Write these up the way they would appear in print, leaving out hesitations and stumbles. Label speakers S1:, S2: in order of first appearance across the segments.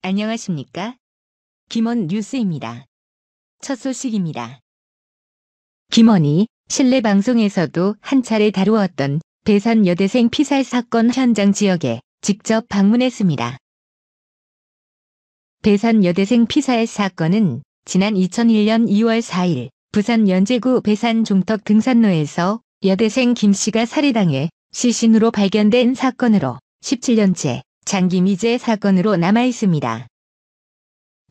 S1: 안녕하십니까? 김원 뉴스입니다. 첫 소식입니다. 김원이 실내 방송에서도 한 차례 다루었던 배산 여대생 피살 사건 현장 지역에 직접 방문했습니다. 배산 여대생 피살 사건은 지난 2001년 2월 4일 부산 연제구 배산 종덕 등산로에서 여대생 김씨가 살해당해 시신으로 발견된 사건으로 17년째 장기 미제 사건으로 남아있습니다.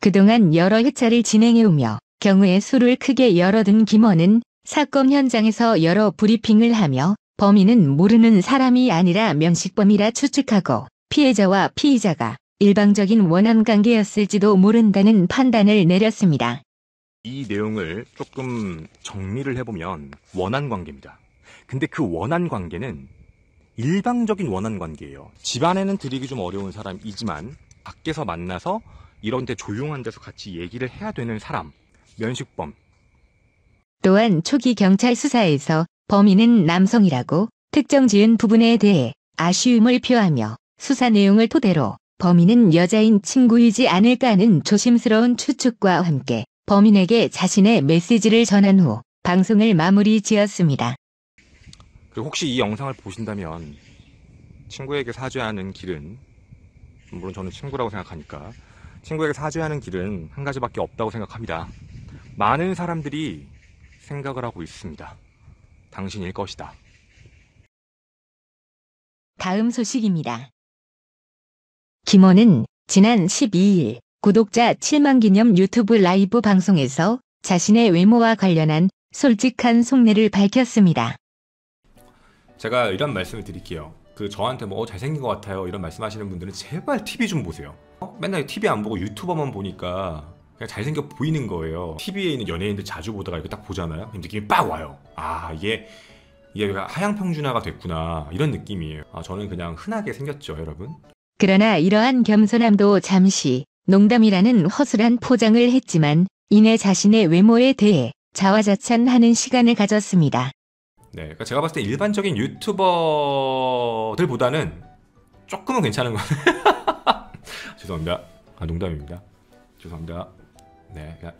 S1: 그동안 여러 회차를 진행해오며 경우의 수를 크게 열어둔 김원은 사건 현장에서 여러 브리핑을 하며 범인은 모르는 사람이 아니라 면식범이라 추측하고 피해자와 피의자가 일방적인 원한관계였을지도 모른다는 판단을 내렸습니다.
S2: 이 내용을 조금 정리를 해보면 원한관계입니다. 근데 그 원한관계는 일방적인 원한관계예요. 집안에는 들이기 좀 어려운 사람이지만 밖에서 만나서 이런 데 조용한 데서 같이 얘기를 해야 되는 사람, 면식범.
S1: 또한 초기 경찰 수사에서 범인은 남성이라고 특정 지은 부분에 대해 아쉬움을 표하며 수사 내용을 토대로 범인은 여자인 친구이지 않을까 하는 조심스러운 추측과 함께 범인에게 자신의 메시지를 전한 후 방송을 마무리 지었습니다.
S2: 그리고 혹시 이 영상을 보신다면 친구에게 사죄하는 길은, 물론 저는 친구라고 생각하니까 친구에게 사죄하는 길은 한 가지밖에 없다고 생각합니다. 많은 사람들이 생각을 하고 있습니다. 당신일 것이다.
S1: 다음 소식입니다. 김원은 지난 12일 구독자 7만 기념 유튜브 라이브 방송에서 자신의 외모와 관련한 솔직한 속내를 밝혔습니다.
S3: 제가 이런 말씀을 드릴게요. 저한테 뭐 잘생긴 것 같아요 이런 말씀하시는 분들은 제발 TV 좀 보세요. 맨날 TV 안 보고 유튜버만 보니까 그냥 잘생겨 보이는 거예요. TV에 있는 연예인들 자주 보다가 이렇게 딱 보잖아요. 느낌이 빡 와요. 아, 이게 하양평준화가 됐구나 이런 느낌이에요. 저는 그냥 흔하게 생겼죠, 여러분.
S1: 그러나 이러한 겸손함도 잠시 농담이라는 허술한 포장을 했지만 이내 자신의 외모에 대해 자화자찬하는 시간을 가졌습니다.
S3: 네, 그러니까 제가 봤을 때 일반적인 유튜버들보다는 조금은 괜찮은 거. 죄송합니다. 농담입니다. 죄송합니다. 네, 그냥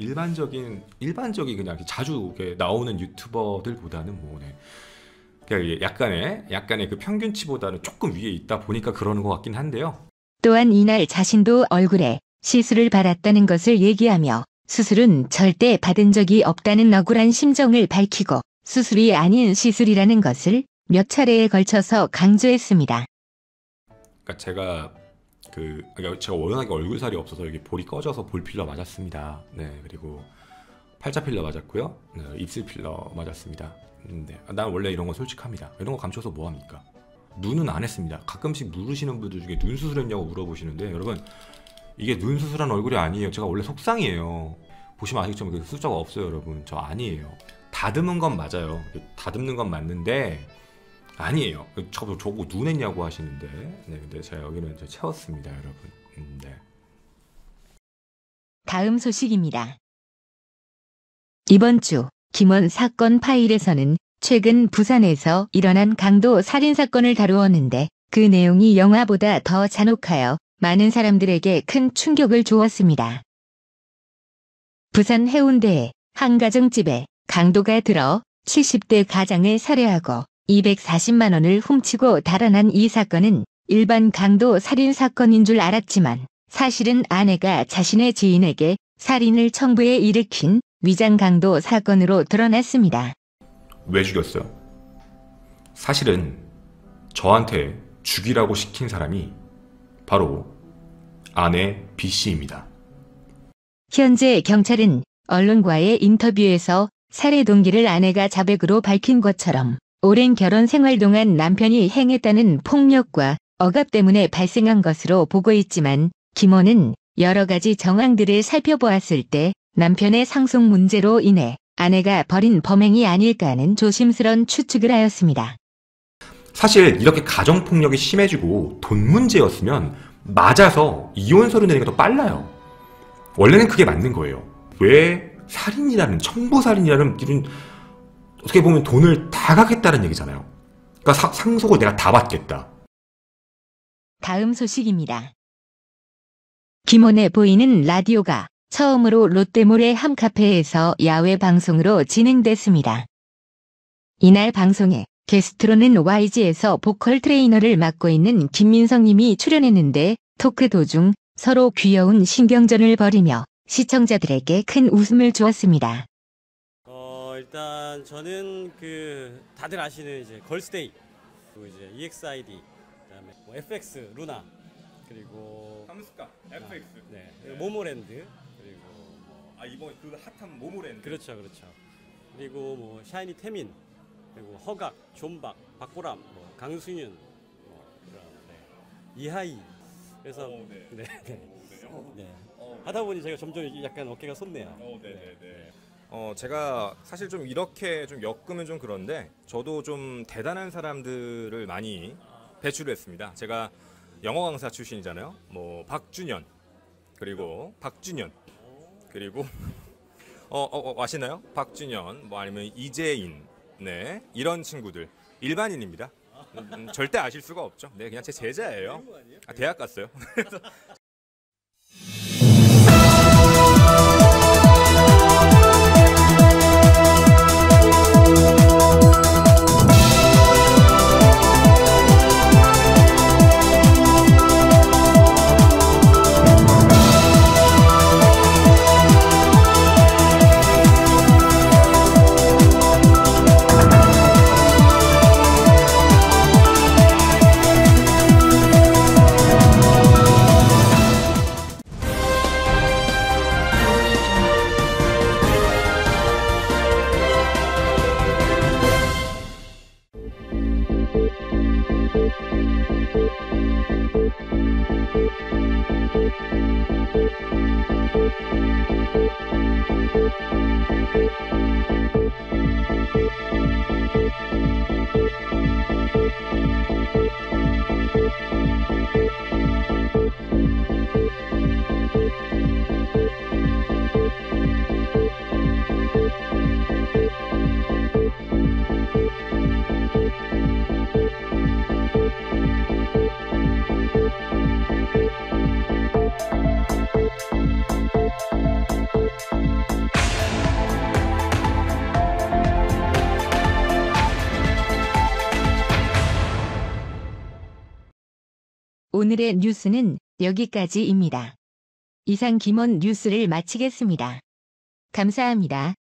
S3: 일반적인 그냥 자주 이렇게 나오는 유튜버들보다는 뭐, 네. 그러니까 약간의 그 평균치보다는 조금 위에 있다 보니까 그러는 것 같긴 한데요.
S1: 또한 이날 자신도 얼굴에 시술을 받았다는 것을 얘기하며 수술은 절대 받은 적이 없다는 억울한 심정을 밝히고 수술이 아닌 시술이라는 것을 몇 차례에 걸쳐서 강조했습니다.
S3: 그러니까 제가 워낙에 얼굴살이 없어서 여기 볼이 꺼져서 볼 필러 맞았습니다. 네, 그리고 팔자 필러 맞았고요. 네, 입술 필러 맞았습니다. 네, 난 원래 이런 건 솔직합니다. 이런 거 감춰서 뭐 합니까? 눈은 안 했습니다. 가끔씩 물으시는 분들 중에 눈 수술했냐고 물어보시는데 여러분, 이게 눈 수술한 얼굴이 아니에요. 제가 원래 속상이에요. 보시면 아시겠지만 숫자가 없어요, 여러분. 저 아니에요. 다듬은 건 맞아요. 다듬는 건 맞는데 아니에요. 저거 눈 했냐고 하시는데, 네, 근데 제가 여기는 채웠습니다, 여러분. 네.
S1: 다음 소식입니다. 이번 주 김원 사건 파일에서는 최근 부산에서 일어난 강도 살인 사건을 다루었는데 그 내용이 영화보다 더 잔혹하여 많은 사람들에게 큰 충격을 주었습니다. 부산 해운대의 한 가정집에 강도가 들어 70대 가장을 살해하고 240만 원을 훔치고 달아난 이 사건은 일반 강도 살인 사건인 줄 알았지만 사실은 아내가 자신의 지인에게 살인을 청부해 일으킨 위장 강도 사건으로 드러났습니다.
S3: 왜 죽였어요? 사실은 저한테 죽이라고 시킨 사람이 바로 아내 B씨입니다.
S1: 현재 경찰은 언론과의 인터뷰에서 살해 동기를 아내가 자백으로 밝힌 것처럼 오랜 결혼 생활 동안 남편이 행했다는 폭력과 억압 때문에 발생한 것으로 보고 있지만 김원은 여러 가지 정황들을 살펴보았을 때 남편의 상속 문제로 인해 아내가 벌인 범행이 아닐까 하는 조심스런 추측을 하였습니다.
S3: 사실 이렇게 가정폭력이 심해지고 돈 문제였으면 맞아서 이혼 서류 내는 게 더 빨라요. 원래는 그게 맞는 거예요. 왜 살인이라는, 청부살인이라는 일은 어떻게 보면 돈을 다 갖겠다는 얘기잖아요. 그러니까 상속을 내가 다 받겠다.
S1: 다음 소식입니다. 김원에 보이는 라디오가 처음으로 롯데몰의 한 카페에서 야외 방송으로 진행됐습니다. 이날 방송에 게스트로는 YG에서 보컬 트레이너를 맡고 있는 김민성 님이 출연했는데 토크 도중 서로 귀여운 신경전을 벌이며 시청자들에게 큰 웃음을 주었습니다.
S4: 일단 저는 다들 아시는 이제 걸스데이, 그리고 이제 EXID, 그다음에 뭐 FX 루나, 그리고
S2: 함스카, FX,
S4: 네, 모모랜드, 그리고
S2: 이번 그 핫한 모모랜드.
S4: 그렇죠. 그리고 뭐 샤이니 태민, 그리고 허각, 존박, 박보람, 뭐 강승윤, 이런 이하이. 그래서 하다 보니 제가 점점 약간 어깨가 솟네요.
S2: 제가 사실 좀 이렇게 좀 엮으면 좀 그런데 저도 좀 대단한 사람들을 많이 배출했습니다. 제가 영어 강사 출신이잖아요. 뭐 박준현, 그리고 박준현, 그리고 아시나요? 박준현, 뭐 아니면 이재인, 네, 이런 친구들 일반인입니다. 절대 아실 수가 없죠. 네, 그냥 제 제자예요. 대학 갔어요.
S1: 오늘의 뉴스는 여기까지입니다. 이상 김원 뉴스를 마치겠습니다. 감사합니다.